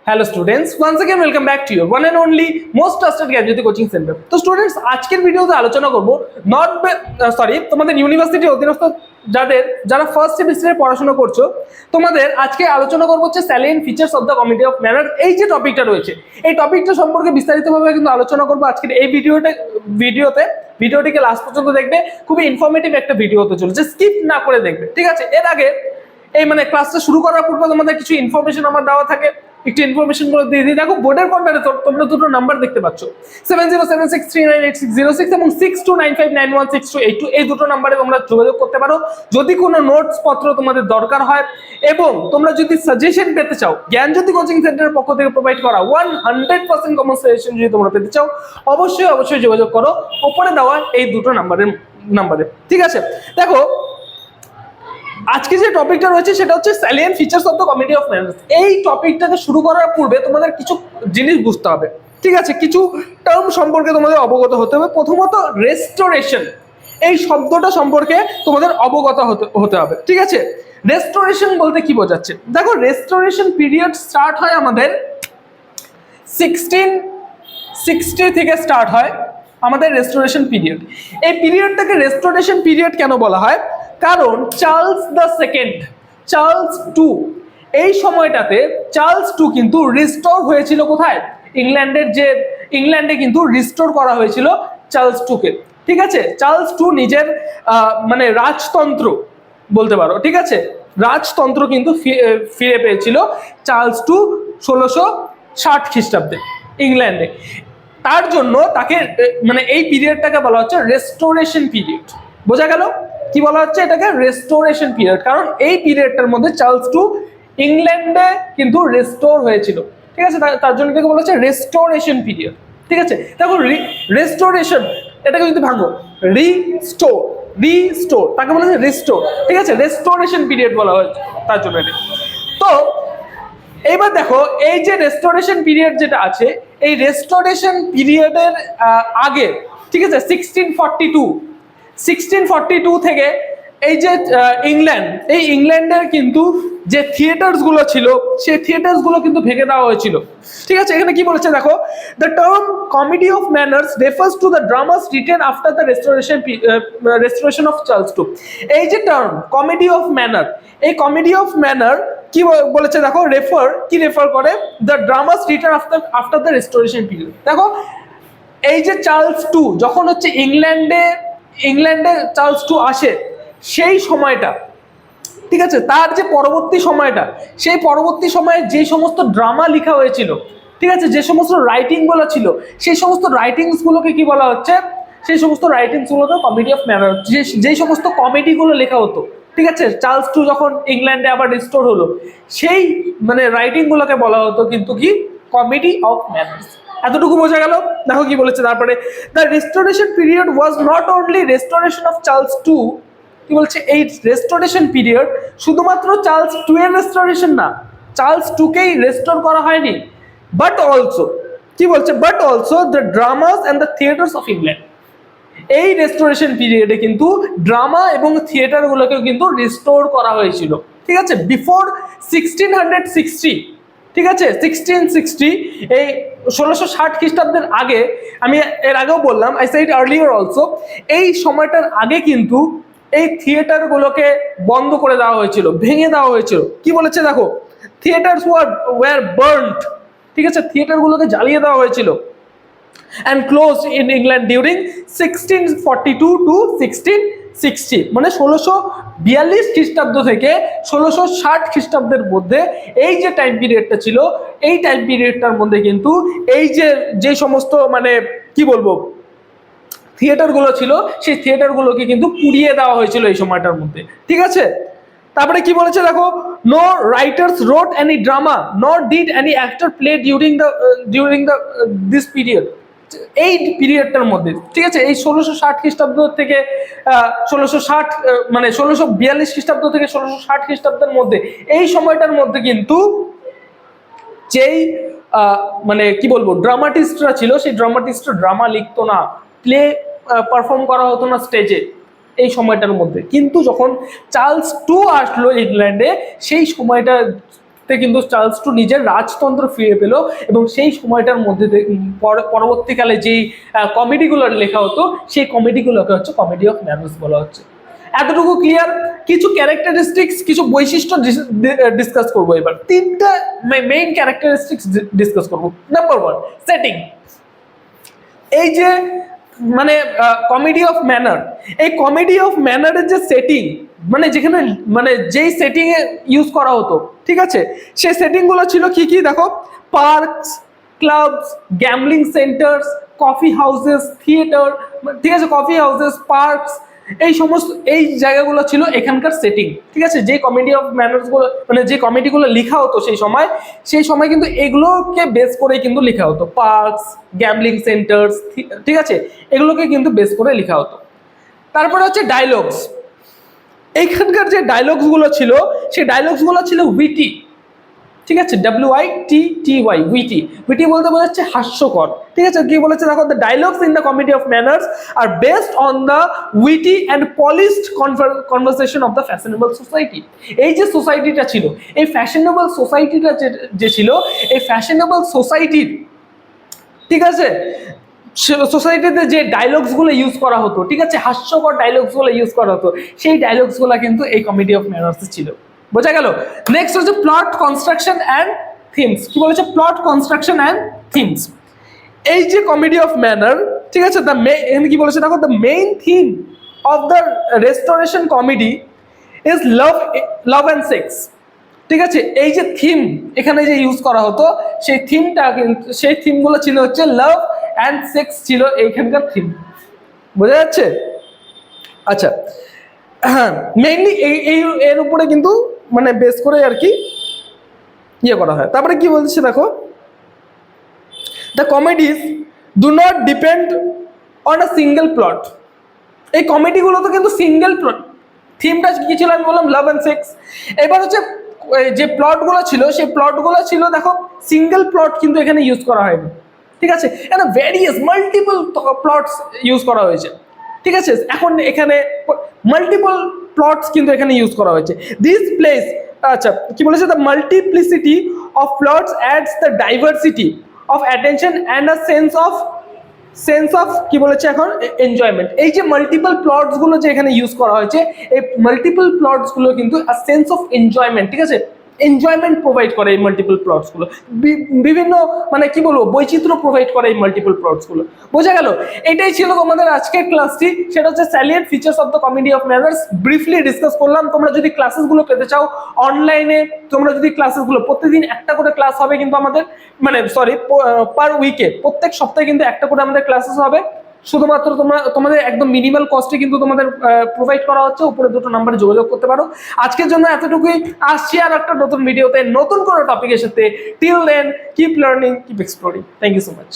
Hello students, once again welcome back to your one and only most trusted Gyanjyoti coaching centre. तो students, আজকের ভিডিওতে আলোচনা করব তোমাদের ইউনিভার্সিটি অধীনস্থ যারা ফার্স্ট সেমিস্টারে পড়াশোনা করছো তোমাদের আজকে আলোচনা করব হচ্ছে saline features of the committee of manner. এই যে টপিকটা রয়েছে এই টপিকটা সম্পর্কে বিস্তারিতভাবে কিন্তু আলোচনা করব আজকের এই ভিডিওটিকে লাস্ট পর্যন্ত দেখবে। খুবই ইনফরমেটিভ একটা ভিডিও হতে চলেছে, স্কিপ না করে দেখবে, ঠিক আছে? এর আগে এই ক্লাসটা শুরু করার পূর্বে তোমাদের কিছু ইনফরমেশন আমার দেওয়া থাকে, একটু ইনফরমেশন গুলো দিয়ে দিই। দেখো, বোর্ডের কর্নারে তোমরা দুটো নাম্বার দেখতে পাচ্ছ, 7076398606 এবং 6295916282। এই দুটো নাম্বারে তোমরা যোগাযোগ করতে পারো যদি কোনো নোটস পত্র তোমাদের দরকার হয় এবং তোমরা যদি সাজেশন পেতে চাও। জ্ঞানজ্যোতি কোচিং সেন্টারের পক্ষ থেকে প্রোভাইড করা 100% কমন সাজেশন যদি তোমরা পেতে চাও অবশ্যই যোগাযোগ করো উপরে দেওয়া এই দুটো নাম্বারে, ঠিক আছে? দেখো, আজকে যে টপিকটা রয়েছে সেটা হচ্ছে saline features of the committee of manners. এই টপিকটাকে শুরু করার পূর্বে তোমাদের কিছু জিনিস বুঝতে হবে, ঠিক আছে? কিছু টার্ম সম্পর্কে তোমাদের অবগত হতে হবে। প্রথমত রেস্টোরেশন, এই শব্দটা সম্পর্কে তোমাদের অবগত হতে হবে, ঠিক আছে? রেস্টোরেশন বলতে কি বোঝাচ্ছে? দেখো, রেস্টোরেশন পিরিয়ড স্টার্ট হয় আমাদের 1660 থেকে স্টার্ট হয় আমাদের রেস্টোরেশন পিরিয়ড। এই পিরিয়ডটাকে রেস্টোরেশন পিরিয়ড কেন বলা হয়? কারণ চার্লস টু এই সময়টাতে চার্লস টু কিন্তু রিস্টোর হয়েছিল কোথায়? ইংল্যান্ডে কিন্তু রিস্টোর করা হয়েছিল চার্লস টুকে, ঠিক আছে? চার্লস টু নিজের রাজতন্ত্র বলতে পারো, ঠিক আছে? রাজতন্ত্র কিন্তু ফিরে পেয়েছিল চার্লস টু 1660 খ্রিস্টাব্দে ইংল্যান্ডে। তার জন্য তাকে এই পিরিয়ডটাকে বলা হচ্ছে রেস্টোরেশন পিরিয়ড। বোঝা গেল কি বলা হচ্ছে এটাকে? Restoration period. কারণ এই পিরিয়ডটার মধ্যে চার্লস টু ইংল্যান্ডে কিন্তু রেস্টোর হয়েছিল, ঠিক আছে? তার জন্য এটাকে বলা হচ্ছে রেস্টোরেশন পিরিয়ড, ঠিক আছে? দেখো, রেস্টোরেশন এটাকে যদি ভাঙো, রিস্টোর তাকে বলা হচ্ছে রিস্টোর, ঠিক আছে? রেস্টোরেশন পিরিয়ড বলা হয়েছে তার জন্য এটা। তো এইবার দেখো, এই যে রেস্টোরেশন পিরিয়ড যেটা আছে, এই রেস্টোরেশন পিরিয়ডের আগে, ঠিক আছে, 1642 থেকে এই যে ইংল্যান্ডের কিন্তু যে থিয়েটার্স গুলো ছিল সেই থিয়েটার্স গুলো কিন্তু ভেঙে দেওয়া হয়েছিল, ঠিক আছে? এখানে কি বলেছে দেখো, the term comedy of manners refers to the dramas written after the restoration of Charles two. এই যে টার্ম কমেডি অফ ম্যানার, এই কমেডি অফ ম্যানার কি বলেছে দেখো, রেফার করে the dramas written after the restoration period. দেখো, এই যে চার্লস টু যখন হচ্ছে ইংল্যান্ডে চার্লস টু আসে সেই সময়টা, ঠিক আছে, তার যে পরবর্তী সময়টা, সেই পরবর্তী সময়ে যে সমস্ত ড্রামা লেখা হয়েছিল, ঠিক আছে, যে সমস্ত রাইটিং গুলো ছিল, সেই সমস্ত রাইটিংস গুলোকে কি বলা হচ্ছে? সেই সমস্ত রাইটিংস গুলোকে কমেডি অফ ম্যানার, যে সমস্ত কমেডি গুলো লেখা হতো, ঠিক আছে, চার্লস টু যখন ইংল্যান্ডে আবার রিস্টোর হলো, সেই রাইটিং গুলোকে বলা হতো কিন্তু কি? Comedy of manners. এতটুকু বোঝা গেল? দেখো কি বলেছে তারপরে, the restoration period was not only restoration of Charles two. কি বলছে? এই রেস্টোরেশন পিরিয়ড শুধুমাত্র চার্লস টু এর রেস্টোরেশন না, চার্লস টুকেই রেস্টোর করা হয়নি, বাট অলসো, কি বলছে, but also the dramas and the theatres of England. এই রেস্টোরেশন পিরিয়ডে কিন্তু ড্রামা এবং থিয়েটার গুলোকেও কিন্তু রিস্টোর করা হয়েছিল, ঠিক আছে? বিফোর 1660, ঠিক আছে, 1660, এই 1660 খ্রিস্টাব্দের আগে, আমি এর আগেও বললাম, আই সেড আর্লিয়ার অলসো, এই সময়টার আগে কিন্তু এই থিয়েটার গুলোকে বন্ধ করে দেওয়া হয়েছিল, ভেঙে দেওয়া হয়েছিল। কি বলেছে দেখো, থিয়েটার্স ওয়ার বার্নড, ঠিক আছে, থিয়েটার গুলোকে জ্বালিয়ে দেওয়া হয়েছিল, and closed in England during 1642 to 1660, 1642 খ্রিস্টাব্দ থেকে 1660 খ্রিস্টাব্দের মধ্যে এই যে টাইম পিরিয়ডটা ছিল, এই টাইম পিরিয়ডটার মধ্যে কিন্তু এই যে সমস্ত কি বলবো থিয়েটার গুলো ছিল, সেই থিয়েটার গুলোকে কিন্তু পুড়িয়ে দেওয়া হয়েছিল এই সময়টার মধ্যে, ঠিক আছে? তারপরে কি বলেছে দেখো, নো রাইটার্স রোট এনি ড্রামা নর did any actor play during the this period. এই পিরিয়ডটার মধ্যে, ঠিক আছে, এই 1660 খ্রিস্টাব্দ থেকে 1642 খ্রিস্টাব্দ থেকে 1660 খ্রিস্টাব্দের মধ্যে, এই সময়টার মধ্যে কিন্তু যেই কি বলবো ড্রামাটিস্টরা ছিল, সেই ড্রামাটিস্টরা ড্রামা লিখতো না, প্লে পারফর্ম করা হতো না স্টেজে এই সময়টার মধ্যে। কিন্তু যখন চার্লস টু আসলো ইংল্যান্ডে, সেই সময়টা তে কিন্তু চার্লস টু নিজের রাজতন্ত্র ফিরে পেল, এবং সেই সময়টার মধ্যে পরবর্তীকালে যেই কমেডিগুলো লেখা হতো সেই কমেডিগুলোকে হচ্ছে কমেডি অফ ম্যানার্স বলা হচ্ছে। এতটুকু ক্লিয়ার? কিছু ক্যারেক্টারিস্টিক্স, কিছু বৈশিষ্ট্য ডিসকাস করবো এবার। তিনটা মেইন ক্যারেক্টারিস্টিক্স ডিসকাস করবো। Number 1, setting. এই যে মানে কমেডি অফ ম্যানার, এই কমেডি অফ ম্যানারের যে সেটিং, মানে যেখানে মানে যেই সেটিং এ ইউজ করা হতো, ঠিক আছে, সেই সেটিং গুলো ছিল কি কি দেখো, parks, clubs, gambling centres, coffee houses, theatre, ঠিক আছে, কফি হাউসেস, পার্কস, এই সমস্ত এই জায়গাগুলো ছিল এখানকার সেটিং, ঠিক আছে। যে কমেডি অফ ম্যানার্স গুলো মানে যে কমেডিগুলো লেখা হতো সেই সময় কিন্তু এগুলোকে বেস করে কিন্তু লেখা হতো, পার্কস, গ্যামলিং সেন্টার্স, ঠিক আছে, এগুলোকে কিন্তু বেস করে লেখা হতো। তারপরে হচ্ছে ডায়লগস। এইখানকার যে ডায়লগস গুলো ছিল সেই ডায়লগস গুলো ছিল উইটি, ঠিক আছে, WITTY, উইটি। উইটি বলতে বোঝাচ্ছে হাস্যকর, ঠিক আছে। কি বলেছে দেখো, the dialogues in the comedy of manners are based on the witty and polished conversation of the fashionable society. এই যে সোসাইটিটা ছিল, এই ফ্যাশনেবল সোসাইটিটা যে ছিল, এই ফ্যাশনেবল সোসাইটির, ঠিক আছে, সোসাইটিতে যে ডায়লগসগুলো ইউজ করা হতো, ঠিক আছে, হাস্যকর ডায়লগসগুলো ইউজ করা হতো, সেই ডায়লগসগুলো কিন্তু এই কমেডি অফ ম্যানার্সে ছিল। বোঝা গেল? নেক্সট হচ্ছে প্লট কনস্ট্রাকশন অ্যান্ড থিমস। কি বলেছে? Plot construction and themes. এই যে কমেডি অফ ম্যানার, ঠিক আছে, এখানে কি বলেছে দেখো, the main theme of the restoration comedy is love and sex. ঠিক আছে, এই যে থিম এখানে যে ইউজ করা হতো, সেই থিমটা কিন্তু সেই থিমগুলো ছিল হচ্ছে লাভ অ্যান্ড সেক্স ছিল এইখানকার থিম। বোঝা যাচ্ছে? আচ্ছা, হ্যাঁ, মেইনলি এর উপরে কিন্তু মানে বেস করে আর কি ইয়ে করা হয়। তারপরে কি বলছে দেখো, the comedies do not depend on a single plot. এই কমেডিগুলো তো কিন্তু সিঙ্গেল প্লট, থিমটা কি ছিল আমি বললাম লাভ অ্যান্ড সেক্স। এবার হচ্ছে যে প্লটগুলো ছিল সেই প্লটগুলো ছিল দেখো সিঙ্গেল প্লট কিন্তু এখানে ইউজ করা হয়নি, ঠিক আছে, এখানে ভ্যারিয়াস মাল্টিপল প্লটস ইউজ করা হয়েছে, ঠিক আছে। এখন এখানে মাল্টিপল প্লটস কিন্তু এখানে ইউজ করা হয়েছে। দিস প্লেস, আচ্ছা কি বলেছে, the multiplicity of plots ads the diversity of attention and a sense of কি বলেছে এখন এনজয়মেন্ট। এই যে মাল্টিপল প্লটস গুলো যে এখানে ইউজ করা হয়েছে, এই মাল্টিপল প্লটস গুলো কিন্তু সেন্স অফ এনজয়মেন্ট, ঠিক আছে, এনজয়মেন্ট প্রোভাইড করে এই মাল্টিপল প্লটস গুলো, বিভিন্ন মানে কি বলবো বৈচিত্র্য প্রোভাইড করে এই মাল্টিপল প্লটস গুলো। বোঝা গেল? এটাই ছিল তোমাদের আজকের ক্লাসটি, সেটা হচ্ছে salient features of the comedy of manners. Briefly discuss করলাম। তোমরা যদি ক্লাসেসগুলো পেতে চাও অনলাইনে, তোমরা যদি ক্লাসেসগুলো প্রতিদিন একটা করে ক্লাস হবে কিন্তু আমাদের, মানে সরি পার উইকে, প্রত্যেক সপ্তাহে কিন্তু একটা করে আমাদের ক্লাসেস হবে। শুধুমাত্র তোমাদের একদম মিনিমাল কস্টে কিন্তু তোমাদের প্রোভাইড করা হচ্ছে। উপরে দুটো নাম্বারে যোগাযোগ করতে পারো। আজকের জন্য এতটুকুই। আসছি আর একটা নতুন ভিডিওতে নতুন কোনো টপিকের সাথে। Till then keep learning, keep exploring. Thank you so much.